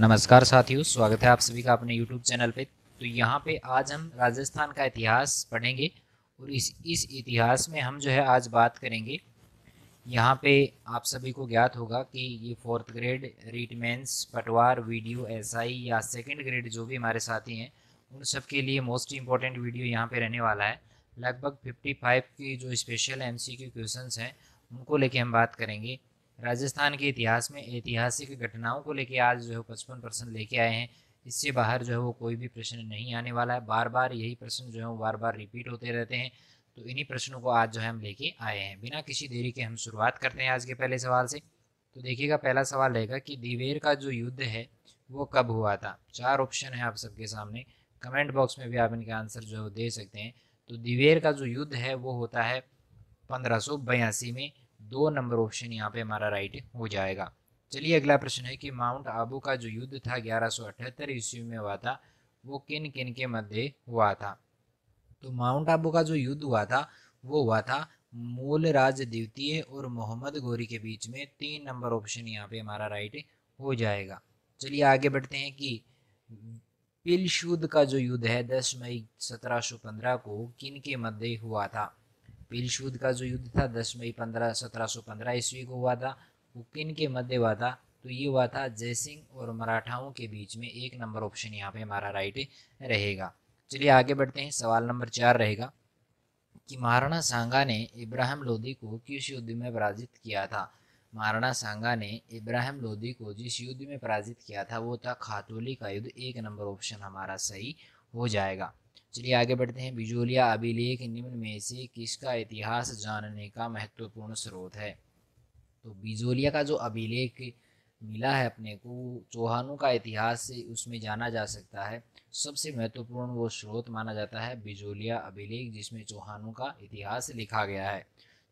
नमस्कार साथियों, स्वागत है आप सभी का अपने YouTube चैनल पे। तो यहाँ पे आज हम राजस्थान का इतिहास पढ़ेंगे और इस इतिहास में हम जो है आज बात करेंगे। यहाँ पे आप सभी को ज्ञात होगा कि ये 4th ग्रेड रीट मेंस पटवार वीडियो एसआई या 2nd ग्रेड जो भी हमारे साथी हैं उन सब के लिए मोस्ट इम्पॉर्टेंट वीडियो यहाँ पे रहने वाला है। लगभग 55 की जो स्पेशल MCQ क्वेश्चंस हैं उनको लेके हम बात करेंगे। राजस्थान के इतिहास में ऐतिहासिक घटनाओं को लेके आज जो है 55% लेके आए हैं। इससे बाहर जो है वो कोई भी प्रश्न नहीं आने वाला है। बार बार यही प्रश्न जो है वो बार बार रिपीट होते रहते हैं। तो इन्हीं प्रश्नों को आज जो है हम लेके आए हैं। बिना किसी देरी के हम शुरुआत करते हैं आज के पहले सवाल से। तो देखिएगा, पहला सवाल रहेगा कि दिवेर का जो युद्ध है वो कब हुआ था। 4 ऑप्शन है आप सबके सामने, कमेंट बॉक्स में भी आप इनके आंसर जो है वो दे सकते हैं। तो दिवेर का जो युद्ध है वो होता है 1582 में। 2 नंबर ऑप्शन यहाँ पे हमारा राइट हो जाएगा। चलिए अगला प्रश्न है कि माउंट आबू का जो युद्ध था 1178 ईस्वी में हुआ था, वो किन किन के मध्य हुआ था। तो माउंट आबू का जो युद्ध हुआ था वो हुआ था मूलराज द्वितीय और मोहम्मद गोरी के बीच में। 3 नंबर ऑप्शन यहाँ पे हमारा राइट हो जाएगा। चलिए आगे बढ़ते हैं कि पिलशुद का जो युद्ध है 10 मई 1715 को किन के मध्य हुआ था। पिलशुद का जो युद्ध था 10 मई 1715 ईस्वी को हुआ था। वो किन के मध्य हुआ था। तो ये हुआ था जयसिंह और मराठाओं के बीच में। 1 नंबर ऑप्शन यहाँ पे हमारा राइट रहेगा। चलिए आगे बढ़ते हैं। सवाल नंबर 4 रहेगा कि महाराणा सांगा ने इब्राहिम लोदी को किस युद्ध में पराजित किया था। महाराणा सांगा ने इब्राहिम लोदी को जिस युद्ध में पराजित किया था वो था खातौली का युद्ध। 1 नंबर ऑप्शन हमारा सही हो जाएगा। चलिए आगे बढ़ते हैं। बिजोलिया अभिलेख निम्न में से किसका इतिहास जानने का महत्वपूर्ण स्रोत है। तो बिजोलिया का जो अभिलेख मिला है अपने को, चौहानों का इतिहास से उसमें जाना जा सकता है। सबसे महत्वपूर्ण वो स्रोत माना जाता है बिजोलिया अभिलेख, जिसमें चौहानों का इतिहास लिखा गया है।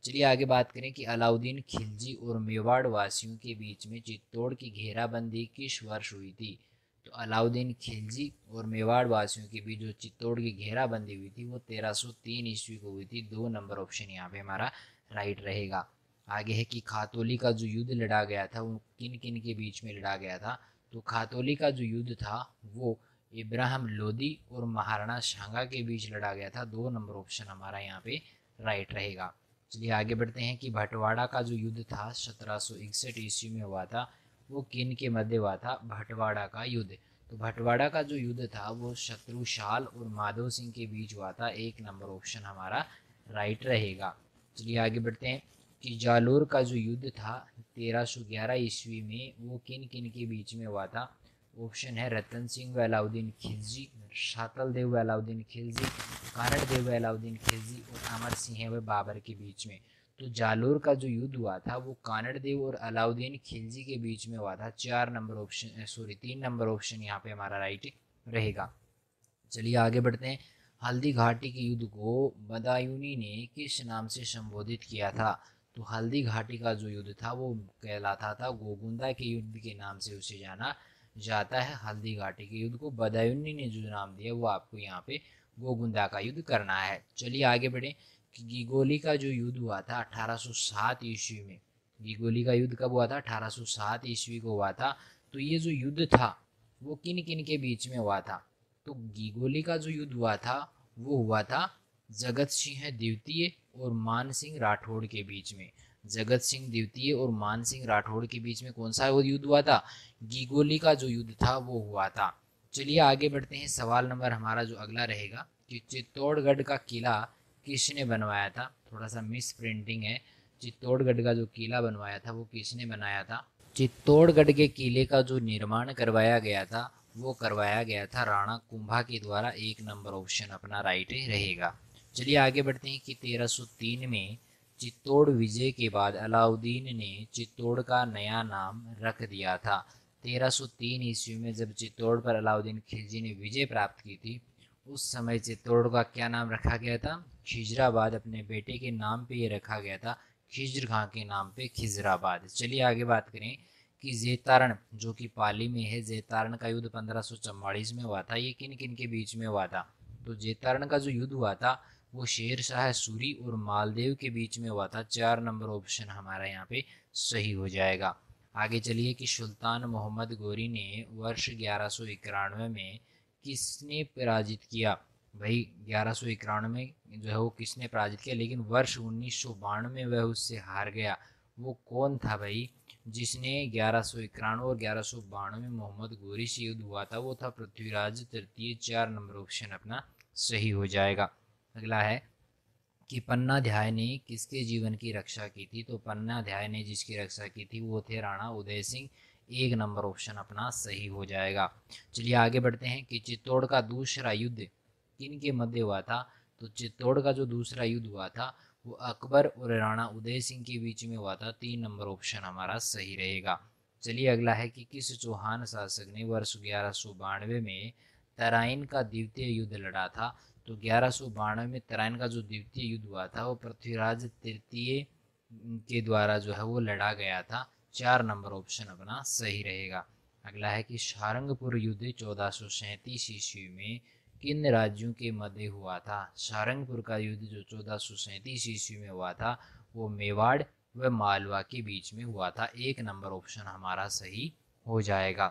चलिए आगे बात करें कि अलाउद्दीन खिलजी और मेवाड़ वासियों के बीच में चित्तौड़ की घेराबंदी किस वर्ष हुई थी। तो अलाउद्दीन खिलजी और मेवाड़ वासियों के बीच जो चित्तौड़ की घेराबंदी हुई थी वो 1303 ईस्वी को हुई थी। 2 नंबर ऑप्शन यहाँ पे हमारा राइट रहेगा। आगे है कि खातौली का जो युद्ध लड़ा गया था वो किन किन के बीच में लड़ा गया था। तो खातौली का जो युद्ध था वो इब्राहिम लोदी और महाराणा सांगा के बीच लड़ा गया था। 2 नंबर ऑप्शन हमारा यहाँ पे राइट रहेगा। चलिए आगे बढ़ते हैं कि भटवाड़ा का जो युद्ध था 1761 ईस्वी में हुआ था, वो किन के मध्य हुआ था। भटवाड़ा का युद्ध, तो भटवाड़ा का जो युद्ध था वो शत्रुशाल और माधव सिंह के बीच हुआ था। 1 नंबर ऑप्शन हमारा राइट रहेगा। चलिए आगे बढ़ते हैं कि जालोर का जो युद्ध था 1311 ईस्वी में, वो किन किन के बीच में हुआ था। ऑप्शन है रतन सिंह व अलाउद्दीन खिलजी, शातल देव व अलाउद्दीन खिलजी, कानड़ देव व अलाउद्दीन खिलजी और अमर सिंह व बाबर के बीच में। तो जालोर का जो युद्ध हुआ था वो कानड़ देव और अलाउद्दीन खिलजी के बीच में हुआ था। 4 नंबर ऑप्शन 3 नंबर ऑप्शन यहाँ पे हमारा राइट रहेगा। चलिए आगे बढ़ते हैं। हल्दी घाटी के युद्ध को बदायूनी ने किस नाम से संबोधित किया था। तो हल्दी घाटी का जो युद्ध था वो कहलाता था गोगुंदा के युद्ध के नाम से उसे जाना जाता है। हल्दी घाटी के युद्ध को बदायूनी ने जो नाम दिया वो आपको यहाँ पे गोगुंदा का युद्ध करना है। चलिए आगे बढ़े कि गिगोली का जो युद्ध हुआ था 1807 ईस्वी में। गिगोली का युद्ध कब हुआ था। 1807 ईस्वी को हुआ था। तो ये जो युद्ध था वो किन किन के बीच में हुआ था। तो गिगोली का जो युद्ध हुआ था वो हुआ था जगत सिंह द्वितीय और मान सिंह राठौड़ के बीच में। जगत सिंह द्वितीय और मान सिंह राठौड़ के बीच में कौन सा वो युद्ध हुआ था। गिगोली का जो युद्ध था वो हुआ था। चलिए आगे बढ़ते हैं। सवाल नंबर हमारा जो अगला रहेगा कि चित्तौड़गढ़ का किला किसने बनवाया था। थोड़ा सा मिस प्रिंटिंग है। चित्तौड़गढ़ का जो किला बनवाया था वो किसने बनाया था। चित्तौड़गढ़ के किले का जो निर्माण करवाया गया था वो करवाया गया था राणा कुंभा के द्वारा। 1 नंबर ऑप्शन अपना राइट रहेगा। चलिए आगे बढ़ते हैं कि 1303 में चित्तौड़ विजय के बाद अलाउद्दीन ने चित्तौड़ का नया नाम रख दिया था। 1303 ईस्वी में जब चित्तौड़ पर अलाउद्दीन खिलजी ने विजय प्राप्त की थी उस समय चित्तौड़ का क्या नाम रखा गया था। खिजराबाद। अपने बेटे के नाम पे ये रखा गया था, खिज्र खां के नाम पे खिजराबाद। चलिए आगे बात करें कि जेतारण जो कि पाली में है, जेतारण का युद्ध 1544 में हुआ था। ये किन किन के बीच में हुआ था। तो जेतारण का जो युद्ध हुआ था वो शेर शाह सूरी और मालदेव के बीच में हुआ था। 4 नंबर ऑप्शन हमारा यहाँ पे सही हो जाएगा। आगे चलिए कि सुल्तान मोहम्मद गोरी ने वर्ष 1191 में किसने पराजित किया। भाई 1191 में जो है वो किसने पराजित किया, लेकिन वर्ष 1992 में वह उससे हार गया। वो कौन था भाई जिसने 1191 और 1192 में मोहम्मद गोरी से युद्ध हुआ था? वो था पृथ्वीराज तृतीय। 4 नंबर ऑप्शन अपना सही हो जाएगा। अगला है कि पन्नाध्याय ने किसके जीवन की रक्षा की थी? तो पन्नाध्याय ने जिसकी रक्षा की थी वो थे राणा उदय सिंह। 1 नंबर ऑप्शन अपना सही हो जाएगा। चलिए आगे बढ़ते हैं कि चित्तौड़ का दूसरा युद्ध किन के मध्य हुआ था? तो चित्तौड़ का जो दूसरा युद्ध हुआ था वो अकबर और राणा उदय सिंह के बीच में हुआ था। 3 नंबर ऑप्शन हमारा सही रहेगा। चलिए अगला है कि किस चौहान शासक ने वर्ष 1192 में तराइन का द्वितीय युद्ध लड़ा था? तो 1192 में तराइन का जो द्वितीय युद्ध हुआ था वो पृथ्वीराज तृतीय के द्वारा जो है वो लड़ा गया था। 4 नंबर ऑप्शन अपना सही रहेगा। अगला है कि सारंगपुर युद्ध 1437 ईस्वी में किन राज्यों के मध्य हुआ था? सारंगपुर का युद्ध जो 1437 ईस्वी में हुआ था वो मेवाड़ व मालवा के बीच में हुआ था। 1 नंबर ऑप्शन हमारा सही हो जाएगा।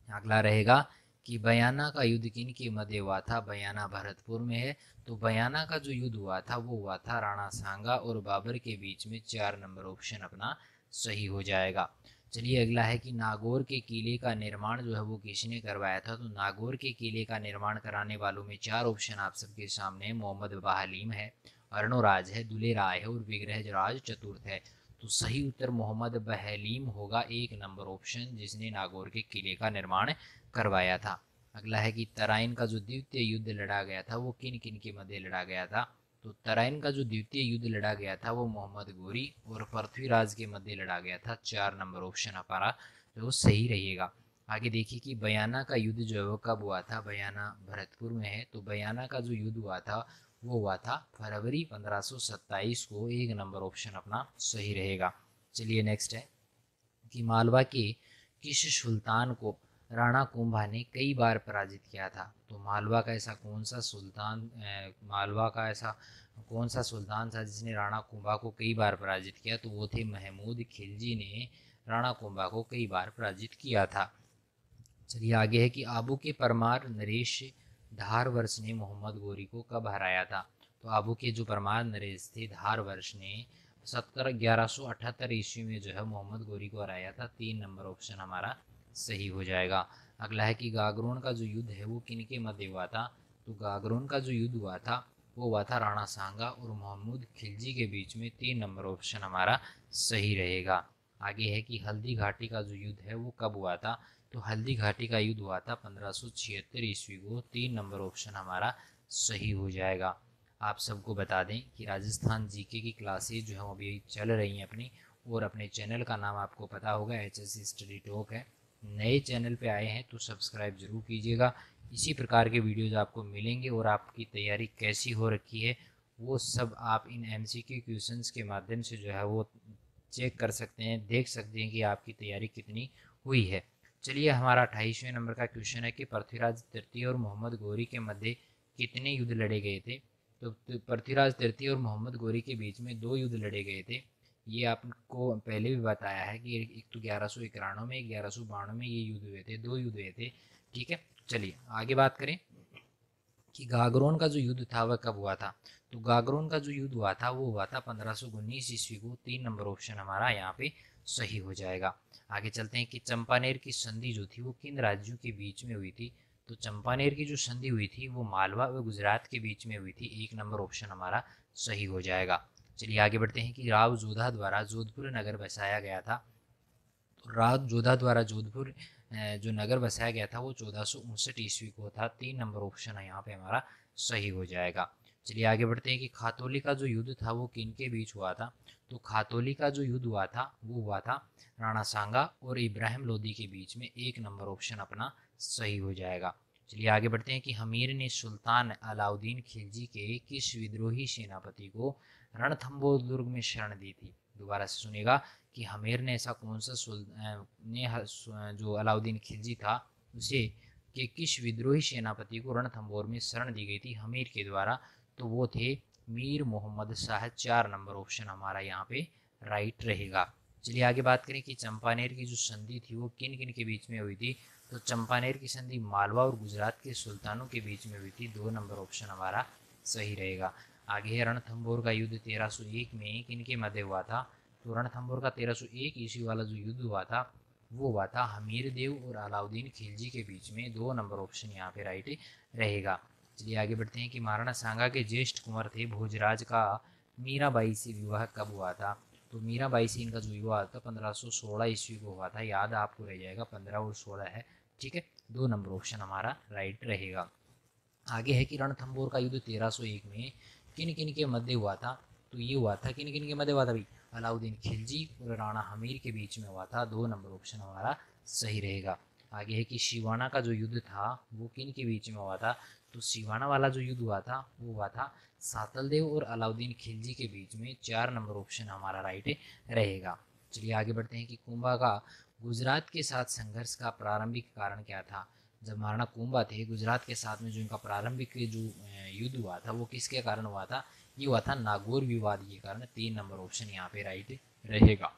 अगला रहेगा कि बयाना का युद्ध किन के मध्य हुआ था? बयाना भरतपुर में है। तो बयाना का जो युद्ध हुआ था वो हुआ था राणा सांगा और बाबर के बीच में। 4 नंबर ऑप्शन अपना सही हो जाएगा। चलिए अगला है कि नागौर के किले का निर्माण जो है वो किसने करवाया था? तो नागौर के किले का निर्माण कराने वालों में 4 ऑप्शन आप सबके सामने। मोहम्मद बहालीम है, अर्णोराज है, दुले राय है और विग्रहराज चतुर्थ है। तो सही उत्तर मोहम्मद बहलीम होगा। 1 नंबर ऑप्शन जिसने नागौर के किले का निर्माण करवाया था। अगला है कि तराइन का जो द्वितीय युद्ध लड़ा गया था वो किन किन के मध्य लड़ा गया था? तो तराइन का जो द्वितीय युद्ध लड़ा गया था वो मोहम्मद गोरी और पृथ्वीराज के मध्य लड़ा गया था। 4 नंबर ऑप्शन हमारा जो सही रहेगा। आगे देखिए कि बयाना का युद्ध जो है वो कब हुआ था? बयाना भरतपुर में है। तो बयाना का जो युद्ध हुआ था वो हुआ था फरवरी 1527 को। 1 नंबर ऑप्शन अपना सही रहेगा। चलिए नेक्स्ट है कि मालवा के किस सुल्तान को राणा कुंभा ने कई बार पराजित किया था? तो मालवा का ऐसा कौन सा सुल्तान मालवा का ऐसा कौन सा सुल्तान था जिसने राणा कुंभा को कई बार पराजित किया? तो वो थे महमूद खिलजी ने राणा कुंभा को कई बार पराजित किया था। चलिए आगे है कि आबू के परमार नरेश धारवर्ष ने मोहम्मद गोरी को कब हराया था? तो आबू के जो परमार नरेश थे धारवर्ष ने 1178 ईस्वी में जो है मोहम्मद गोरी को हराया था। 3 नंबर ऑप्शन हमारा सही हो जाएगा। अगला है कि गागरोन का जो युद्ध है वो किन के मध्य हुआ था? तो गागरोन का जो युद्ध हुआ था वो हुआ था राणा सांगा और महमूद खिलजी के बीच में। 3 नंबर ऑप्शन हमारा सही रहेगा। आगे है कि हल्दी घाटी का जो युद्ध है वो कब हुआ था? तो हल्दी घाटी का युद्ध हुआ था 1576 ईस्वी को। 3 नंबर ऑप्शन हमारा सही हो जाएगा। आप सबको बता दें कि राजस्थान जीके की क्लासेज जो है अभी चल रही हैं अपनी, और अपने चैनल का नाम आपको पता होगा HSC स्टडी टॉक है। नए चैनल पे आए हैं तो सब्सक्राइब जरूर कीजिएगा। इसी प्रकार के वीडियोज़ आपको मिलेंगे और आपकी तैयारी कैसी हो रखी है वो सब आप इन MCQ क्वेश्चंस के माध्यम से जो है वो चेक कर सकते हैं, देख सकते हैं कि आपकी तैयारी कितनी हुई है। चलिए हमारा 28वें नंबर का क्वेश्चन है कि पृथ्वीराज तृतीय और मोहम्मद गोरी के मध्य कितने युद्ध लड़े गए थे? तो पृथ्वीराज तृतीय और मोहम्मद गोरी के बीच में 2 युद्ध लड़े गए थे। ये आपको पहले भी बताया है कि एक तो 1191 में, 1192 में ये युद्ध हुए थे। 2 युद्ध हुए थे। ठीक है, चलिए आगे बात करें कि गागरोन का जो युद्ध था वह कब हुआ था? तो गागरोन का जो युद्ध हुआ था वो हुआ था 1519 ईस्वी को। 3 नंबर ऑप्शन हमारा यहाँ पे सही हो जाएगा। आगे चलते हैं कि चंपानेर की संधि जो थी वो किन राज्यों के बीच में हुई थी? तो चंपानेर की जो संधि हुई थी वो मालवा व गुजरात के बीच में हुई थी। 1 नंबर ऑप्शन हमारा सही हो जाएगा। चलिए आगे बढ़ते हैं कि राव जोधा द्वारा जोधपुर नगर बसाया गया था। तो राव जोधा द्वारा जोधपुर जो नगर बसाया गया था वो 1459 ईस्वी को था। 3 नंबर ऑप्शन है यहाँ पे हमारा सही हो जाएगा। चलिए आगे बढ़ते हैं कि खातौली का जो युद्ध था वो किन के बीच हुआ था? तो खातौली का जो युद्ध हुआ था वो हुआ था राणा सांगा और इब्राहिम लोदी के बीच में। 1 नंबर ऑप्शन अपना सही हो जाएगा। चलिए आगे बढ़ते हैं कि हमीर ने सुल्तान अलाउद्दीन खिलजी के किस विद्रोही सेनापति को रणथंबोर दुर्ग में शरण दी थी? दोबारा से सुनिएगा कि हमीर ने ऐसा कौन सा जो अलाउद्दीन खिलजी था उसे कि किस विद्रोही सेनापति को रणथंबोर में शरण दी गई थी हमीर के द्वारा? तो वो थे मीर मोहम्मद शाह। 4 नंबर ऑप्शन हमारा यहाँ पे राइट रहेगा। चलिए आगे बात करें कि चंपानेर की जो संधि थी वो किन किन के बीच में हुई थी। तो चंपानेर की संधि मालवा और गुजरात के सुल्तानों के बीच में हुई थी। 2 नंबर ऑप्शन हमारा सही रहेगा। आगे है रणथंभौर का युद्ध 1301 में किन के मध्य हुआ था। तो रणथंभौर का 1301 ईस्वी वाला जो युद्ध हुआ था वो हुआ था हमीर देव और अलाउद्दीन खिलजी के बीच में। 2 नंबर ऑप्शन यहाँ पे राइट रहेगा। चलिए आगे बढ़ते हैं कि महाराणा सांगा के ज्येष्ठ कुंवर थे भोजराज का मीराबाई से विवाह कब हुआ था। तो मीराबाई से इनका जो विवाह था 1516 ईस्वी को हुआ था। याद आपको रह जाएगा 15 और 16 है, ठीक है। 2 नंबर ऑप्शन हमारा राइट रहेगा। आगे है कि रणथंभौर का युद्ध 1301 में किन किन के मध्य हुआ था। तो ये हुआ था किन किन के मध्य हुआ था भाई, अलाउद्दीन खिलजी और राणा हमीर के बीच में हुआ था। 2 नंबर ऑप्शन हमारा सही रहेगा। आगे है कि शिवाना का जो युद्ध था वो किन के बीच में हुआ था। तो शिवाना वाला जो युद्ध हुआ था वो हुआ था सातलदेव और अलाउद्दीन खिलजी के बीच में। 4 नंबर ऑप्शन हमारा राइट रहेगा। चलिए आगे बढ़ते हैं कि कुंभा का गुजरात के साथ संघर्ष का प्रारंभिक कारण क्या था। जब महाराणा कुंभा थे गुजरात के साथ में जो इनका प्रारंभिक जो युद्ध हुआ था वो किसके कारण हुआ था। ये हुआ था नागौर विवाद के कारण। 3 नंबर ऑप्शन यहाँ पे राइट रहेगा।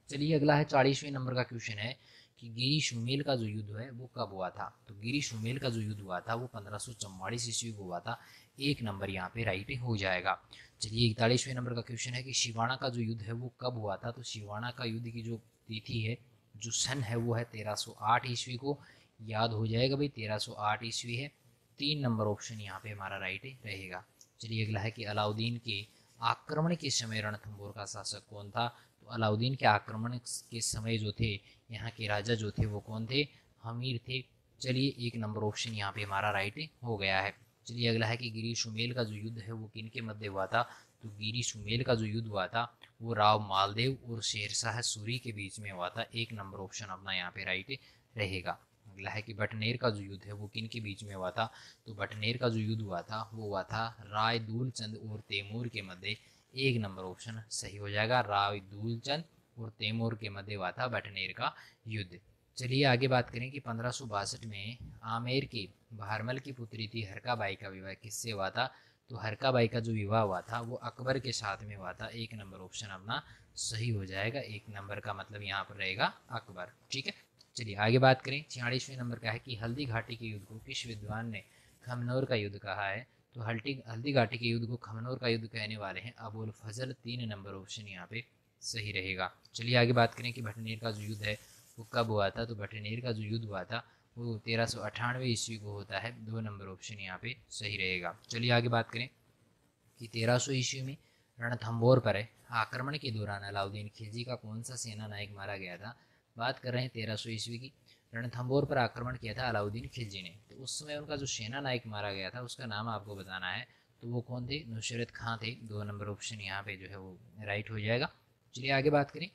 चलिए अगला है 40वें नंबर का क्वेश्चन है कि गिरी शुमेल का जो युद्ध है वो कब हुआ था। तो गिरी शुमेल का जो युद्ध हुआ था वो 1544 ईस्वी को हुआ था। 1 नंबर यहाँ पे राइट हो जाएगा। चलिए 41वें नंबर का क्वेश्चन है कि शिवाना का जो युद्ध है वो कब हुआ था। तो शिवाना का युद्ध की जो तिथि है जो सन है वो है 1308 ईस्वी को। याद हो जाएगा भाई 1308 ईस्वी है। 3 नंबर ऑप्शन यहाँ पे हमारा राइट रहेगा। चलिए अगला है कि अलाउद्दीन के आक्रमण के समय रणथंभौर का शासक कौन था। तो अलाउद्दीन के आक्रमण के समय जो थे यहाँ के राजा जो थे वो कौन थे, हमीर थे। चलिए 1 नंबर ऑप्शन यहाँ पे हमारा राइट हो गया है। चलिए अगला है कि गिरी सुमेल का जो युद्ध है वो किन के मध्य हुआ था। तो गिरी सुमेल का जो युद्ध हुआ था वो राव मालदेव और शेरशाह सूरी के बीच में हुआ था। 1 नंबर ऑप्शन अपना यहाँ पे राइट रहेगा। अगला है कि बटनेर का जो युद्ध है वो किन के बीच में हुआ था। तो बटनेर का जो युद्ध हुआ था वो हुआ था राय दूलचंद और तैमूर के मध्य। 1 नंबर ऑप्शन सही हो जाएगा। राय दूलचंद और तैमूर के मध्य हुआ था बटनेर का युद्ध। चलिए आगे बात करें कि 1562 में आमेर के भारमल की पुत्री थी हरकाबाई का विवाह किससे हुआ था। तो हरकाबाई का जो विवाह हुआ था वो अकबर के साथ में हुआ था। 1 नंबर ऑप्शन अपना सही हो जाएगा। 1 नंबर का मतलब यहाँ पर रहेगा अकबर, ठीक है। चलिए आगे बात करें 46वें नंबर का है कि हल्दी घाटी के युद्ध को किस विद्वान ने खमनोर का युद्ध कहा है। तो हल्दी घाटी के युद्ध को खमनोर का युद्ध कहने वाले हैं अबुल फजल। 3 नंबर ऑप्शन यहाँ पे सही रहेगा। चलिए आगे बात करें कि भटनेर का जो युद्ध है वो कब हुआ था। तो भटनेर का जो युद्ध हुआ था वो 1398 ईस्वी को होता है। 2 नंबर ऑप्शन यहाँ पे सही रहेगा। चलिए आगे बात करें कि 1300 ईस्वी में रणथंभौर पर आक्रमण के दौरान अलाउद्दीन खिलजी का कौन सा सेना नायक मारा गया था। बात कर रहे हैं 1300 ईस्वी की। रणथंभौर पर आक्रमण किया था अलाउद्दीन खिलजी ने। तो उस समय उनका जो सेना नायक मारा गया था उसका नाम आपको बताना है। तो वो कौन थे, नुसरत खां थे। 2 नंबर ऑप्शन यहाँ पे जो है वो राइट हो जाएगा। चलिए आगे बात करें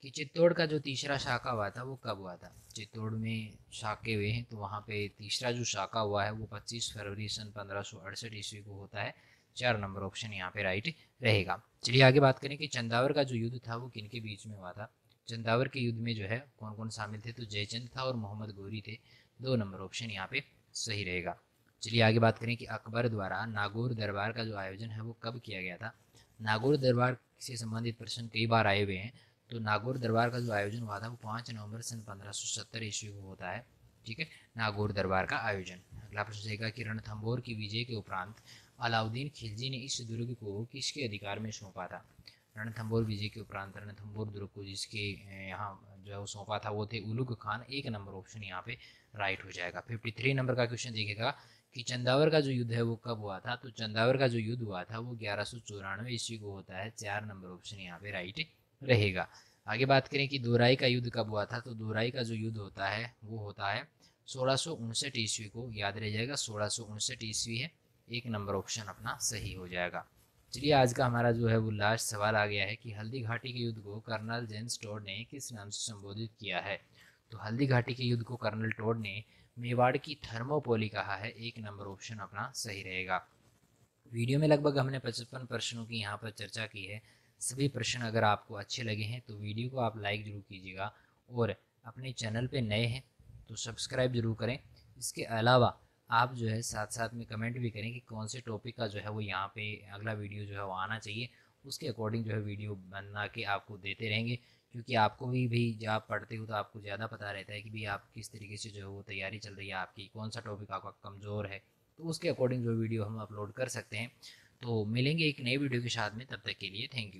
कि चित्तौड़ का जो तीसरा शाखा हुआ था वो कब हुआ था। चित्तौड़ में शाखे हुए हैं तो वहाँ पे तीसरा जो शाखा हुआ है वो 25 फरवरी सन 1568 ईस्वी को होता है। 4 नंबर ऑप्शन यहाँ पे राइट रहेगा। चलिए आगे बात करें कि चंदावर का जो युद्ध था वो किन के बीच में हुआ था। चंदावर के युद्ध में जो है कौन कौन शामिल थे। तो जयचंद था और मोहम्मद गोरी थे। 2 नंबर ऑप्शन यहाँ पे सही रहेगा। चलिए आगे बात करें कि अकबर द्वारा नागौर दरबार का जो आयोजन है वो कब किया गया था। नागौर दरबार से संबंधित प्रश्न कई बार आए हुए हैं। तो नागौर दरबार का जो आयोजन हुआ था वो 5 नवंबर सन 1570 ईस्वी को होता है, ठीक है। नागौर दरबार का आयोजन। अगला प्रश्न रहेगा कि रणथंभौर की विजय के उपरांत अलाउद्दीन खिलजी ने इस दुर्ग को किसके अधिकार में सौंपा था। रणथंभौर विजय के उपरांत रणथंभौर दुर्ग को जिसके यहाँ जो है वो सौंपा था वो थे उलुग खान। 1 नंबर ऑप्शन यहाँ पे राइट हो जाएगा। 53 नंबर का क्वेश्चन देखेगा कि चंदावर का जो युद्ध है वो कब हुआ था। तो चंदावर का जो युद्ध हुआ था वो 1194 ईस्वी को होता है। 4 नंबर ऑप्शन यहाँ पे राइट रहेगा। आगे बात करें कि दोराई का युद्ध कब हुआ था। तो दोराई का जो युद्ध होता है वो होता है 1659 ईस्वी को। याद रह जाएगा 1659 ईस्वी है। 1 नंबर ऑप्शन अपना सही हो जाएगा। चलिए आज का हमारा जो है वो लास्ट सवाल आ गया है कि हल्दी घाटी के युद्ध को कर्नल जेम्स टॉड ने किस नाम से संबोधित किया है। तो हल्दी घाटी के युद्ध को कर्नल टॉड ने मेवाड़ की थर्मोपोली कहा है। 1 नंबर ऑप्शन अपना सही रहेगा। वीडियो में लगभग हमने 55 प्रश्नों की यहाँ पर चर्चा की है। सभी प्रश्न अगर आपको अच्छे लगे हैं तो वीडियो को आप लाइक ज़रूर कीजिएगा और अपने चैनल पे नए हैं तो सब्सक्राइब ज़रूर करें। इसके अलावा आप जो है साथ साथ में कमेंट भी करें कि कौन से टॉपिक का जो है वो यहाँ पे अगला वीडियो जो है वो आना चाहिए। उसके अकॉर्डिंग जो है वीडियो बना के आपको देते रहेंगे। क्योंकि आपको भी भाई जब आप पढ़ते हो तो आपको ज़्यादा पता रहता है कि भाई आप किस तरीके से जो है वो तैयारी चल रही है आपकी, कौन सा टॉपिक आपका कमज़ोर है, तो उसके अकॉर्डिंग जो वीडियो हम अपलोड कर सकते हैं। तो मिलेंगे एक नई वीडियो के साथ में, तब तक के लिए थैंक यू।